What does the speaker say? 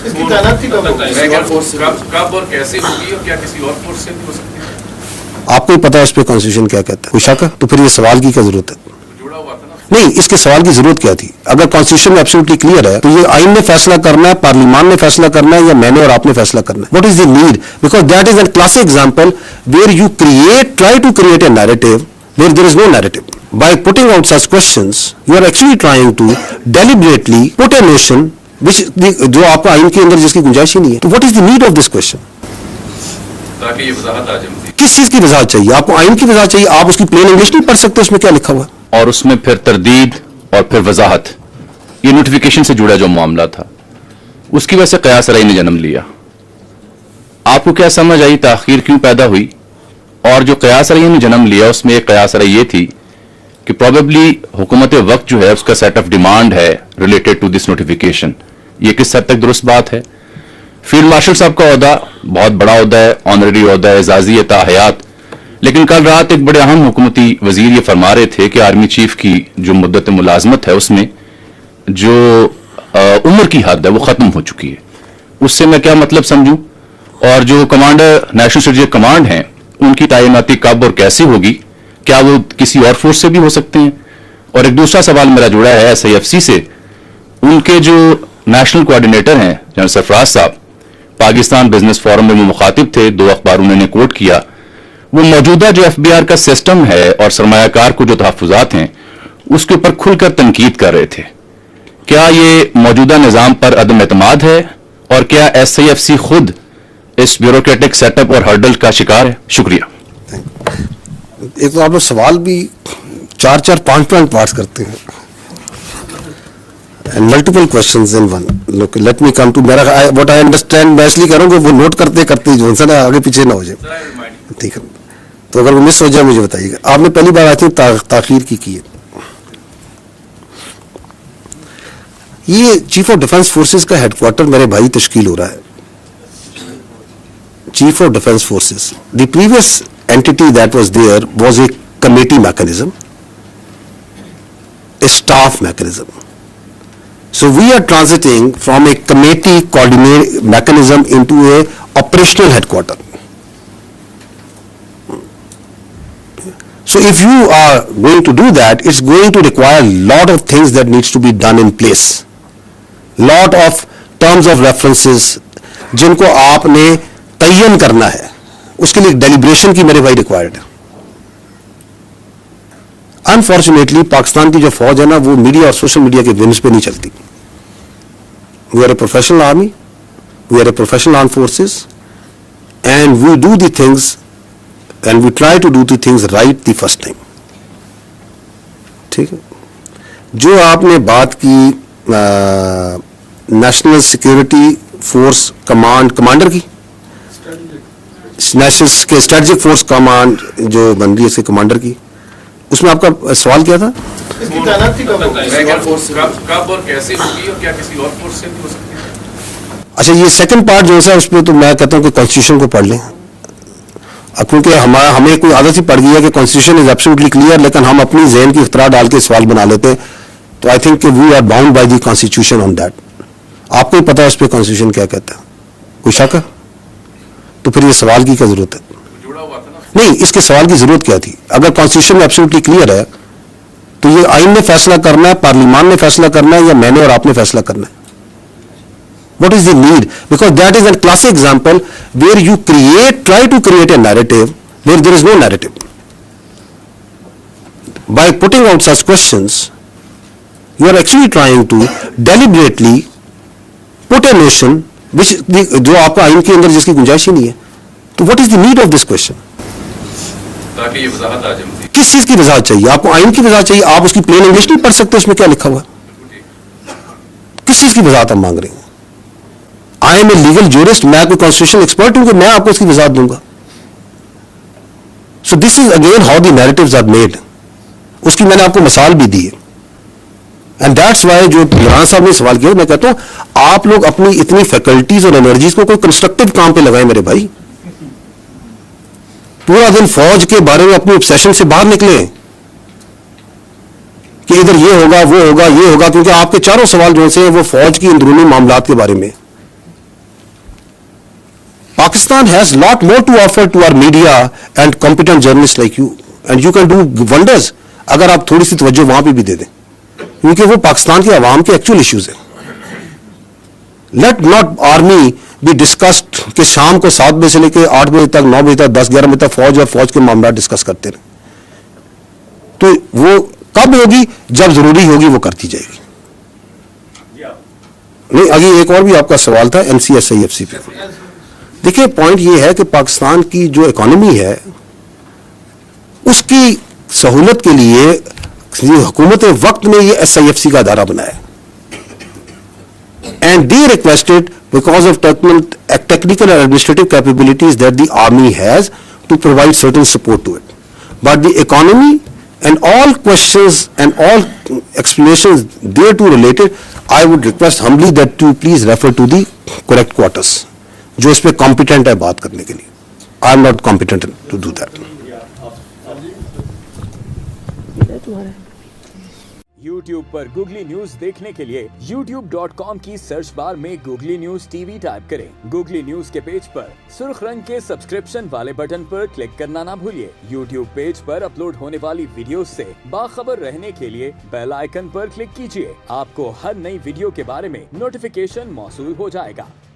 इसकी तैनाती कब और कैसे होगी और क्या किसी और फोर्स से भी हो सकती है? आपको ही पता है इस पे कॉन्स्टिट्यूशन क्या कहता है, कोई शक है? तो फिर ये सवाल की क्या जरूरत है? जुड़ा हुआ था ना। नहीं, इसके सवाल की जरूरत क्या थी? अगर कॉन्स्टिट्यूशन में एब्सोल्युटली क्लियर है तो ये आइन ने फैसला करना है, पार्लियामान ने फैसला करना है, या मैंने और आपने फैसला करना है? What is the need? Because that is an classic example where you try to create a narrative where there is no narrative. By putting out such questions, you are actually trying to deliberately put a notion which जो आपका आइन के अंदर जिसकी गुंजाइश ही नहीं है. तो what is the need of this question? ताकि ये वजाहत आ जाए. किस चीज की वजाहत चाहिए आपको? आइन की वजाहत चाहिए. आप उसकी प्लेन इंग्लिश नहीं पढ़ सकते उसमें क्या लिखा हुआ है? और उसमें फिर तरदीद और फिर वजाहत, ये नोटिफिकेशन से जुड़ा जो मामला था उसकी वजह से क़यास रई ने जन्म लिया. आपको क्या समझ आई ताखीर क्यों पैदा हुई? और जो क़यास रई ने जन्म लिया उसमें एक क़यास रई ये थी कि प्रोबेबली हुकूमत वक्त जो है उसका सेट ऑफ डिमांड है रिलेटेड टू दिस नोटिफिकेशन. ये किस हद तक दुरुस्त बात है? फील्ड मार्शल साहब का ओहदा बहुत बड़ा ओहदा है, ऑनररी ओहदा है, एजाज़ी ताहयात. लेकिन कल रात एक बड़े अहम हुकूमती वजीर ये फरमा रहे थे कि आर्मी चीफ की जो मुद्दत मुलाजमत है उसमें जो उम्र की हद है वो ख़त्म हो चुकी है. उससे मैं क्या मतलब समझूं? और जो कमांडर नेशनल स्ट्रेटेजिक कमांड हैं उनकी तैनाती कब और कैसी होगी? क्या वो किसी और फोर्स से भी हो सकते हैं? और एक दूसरा सवाल मेरा जुड़ा है SIFC से. उनके जो नेशनल कोऑर्डिनेटर हैं जनरल सरफराज साहब, पाकिस्तान बिजनेस फोरम में वो मुखातिब थे, 2 अखबार उन्होंने कोट किया. वो मौजूदा जो FBR का सिस्टम है और सरमायाकार को जो तहफ़्फ़ुज़ात हैं उसके ऊपर खुलकर तनकीद कर रहे थे. क्या ये मौजूदा निज़ाम पर अदम एतमाद है और क्या SIFC खुद इस ब्यूरोक्रेटिक सेटअप और हर्डल का शिकार है? शुक्रिया. एक तो आप लोग सवाल भी 4-4, 5 पार्ट्स करते हैं and multiple questions in one. Look, let me come to what I understand. मैं इसलिए करूँगा वो नोट करते करते जो है ना आगे पीछे ना हो जाए. ठीक है, तो अगर वो मिस हो जाए मुझे बताइएगा. आपने पहली बार आती ताखीर की है. ये चीफ ऑफ डिफेंस फोर्सेस का हेडक्वार्टर मेरे भाई तश्कील हो रहा है. Chief of defence forces, the previous entity that was there was a committee mechanism, a staff mechanism. So we are transiting from a committee coordinate mechanism into a operational headquarter. So if you are going to do that, it's going to require a lot of things that needs to be done in place. Lot of terms of references जिनको आपने तयन करना है, उसके लिए deliberation की मेरे भाई रिक्वायर्ड है. अनफॉर्चुनेटली पाकिस्तान की जो फौज है ना वो मीडिया और सोशल मीडिया के विंग्स पे नहीं चलती. We are a professional army, we are a professional arm forces and we do the things and we try to do the things right the first time. ठीक है, जो आपने बात की नेशनल सिक्योरिटी फोर्स कमांडर की, national strategic force command जो बन रही है इसके कमांडर की, उसमें आपका सवाल क्या था? इसकी तैनाती कब और कैसे होगी और क्या किसी और फोर्स से भी हो सकती है? अच्छा, ये सेकंड पार्ट जो है उसमें तो मैं कहता हूँ कि कॉन्स्टिट्यूशन को पढ़ लें. क्योंकि हमें कोई आदत ही पड़ गई है कि कॉन्स्टिट्यूशन इज एब्सोल्युटली क्लियर, लेकिन हम अपनी ज़हन की इख्तरा डाल के सवाल बना लेते हैं. तो I think we are bound by the constitution on that. आपको ही पता है उस पर कॉन्स्टिट्यूशन क्या कहता है, कोई शक है? तो फिर ये सवाल की क्या जरूरत है? जुड़ा हुआ था ना. नहीं, इसके सवाल की जरूरत क्या थी? अगर कॉन्स्टिट्यूशन में एब्सोल्युटली क्लियर है तो ये आइन ने फैसला करना है, पार्लियामान ने फैसला करना है, या मैंने और आपने फैसला करना है? What is the need? Because that is an classic example where you try to create a narrative where there is no narrative. By putting out such questions you are actually trying to deliberately put a notion which जो आपका आइन के अंदर जिसकी गुंजाइश ही नहीं है. तो what is the need of this question? ताकि ये वजाहत आ जाए. किस चीज की वजाहत चाहिए आपको? आइन की वजाहत चाहिए. आप उसकी प्लेन इंग्लिश नहीं पढ़ सकते उसमें क्या लिखा हुआ है? किस चीज की वजाहत हम मांग रहे हैं? I am a legal jurist, मैं कोई कॉन्स्टिट्यूशन एक्सपर्ट हूं कि मैं आपको उसकी वजाहत दूंगा? So this is again how the narratives are made. उसकी मैंने आपको मिसाल भी दी है. एंड दैट्स वाई जो राणा साहब ने सवाल किया, मैं कहता हूं आप लोग अपनी इतनी फैकल्टीज और एनर्जीज को कोई कंस्ट्रक्टिव काम पे लगाएं मेरे भाई. पूरा दिन फौज के बारे में अपनी ऑब्सेशन से बाहर निकले कि इधर ये होगा वो होगा ये होगा, क्योंकि आपके चारों सवाल जो से वो फौज की अंदरूनी मामलात के बारे में. Pakistan has lot more to offer to our media and competent journalists like you, and you can do wonders اگر آپ تھوڑی سی توجہ وہاں پہ بھی دے دیں, کیونکہ وہ پاکستان کے عوام کے ایکچوئل ایشوز ہیں. Let not army be discussed کہ شام کو 7 بجے سے لے کے 8 بجے تک 9 بجے تک 10-11 بجے تک فوج اور فوج کے معاملات ڈسکس کرتے رہیں. تو وہ کب ہوگی؟ جب ضروری ہوگی وہ کرتی جائے گی. نہیں, آگے ایک اور بھی آپ کا سوال تھا NCSIFC پہ. دیکھیں پوائنٹ یہ ہے کہ پاکستان کی جو اکانومی ہے اس کی سہولت کے لیے حکومت وقت میں یہ SIFC کا ادارہ بنایا, and the requested because of technical and administrative capabilities that the army has to provide certain support to it. But the economy and all questions and all explanations thereto related, I would request humbly that you please refer to the correct quarters جو اس پہ competent ہے بات کرنے کے لیے. I am not competent to do that. YouTube per googly news دیکھنے کے لیے youtube.com کی سرچ بار میں گوگلی نیوز TV ٹائپ کریں. گوگلی نیوز کے پیج پر سرخ رنگ کے سبسکرپشن والے بٹن پر کلک کرنا نہ بھولیے. YouTube پیج پر اپلوڈ ہونے والی ویڈیوز سے باخبر رہنے کے لیے بیل آئیکن پر کلک کیجیے. آپ کو ہر نئی ویڈیو کے بارے میں نوٹیفیکیشن موصول ہو جائے گا.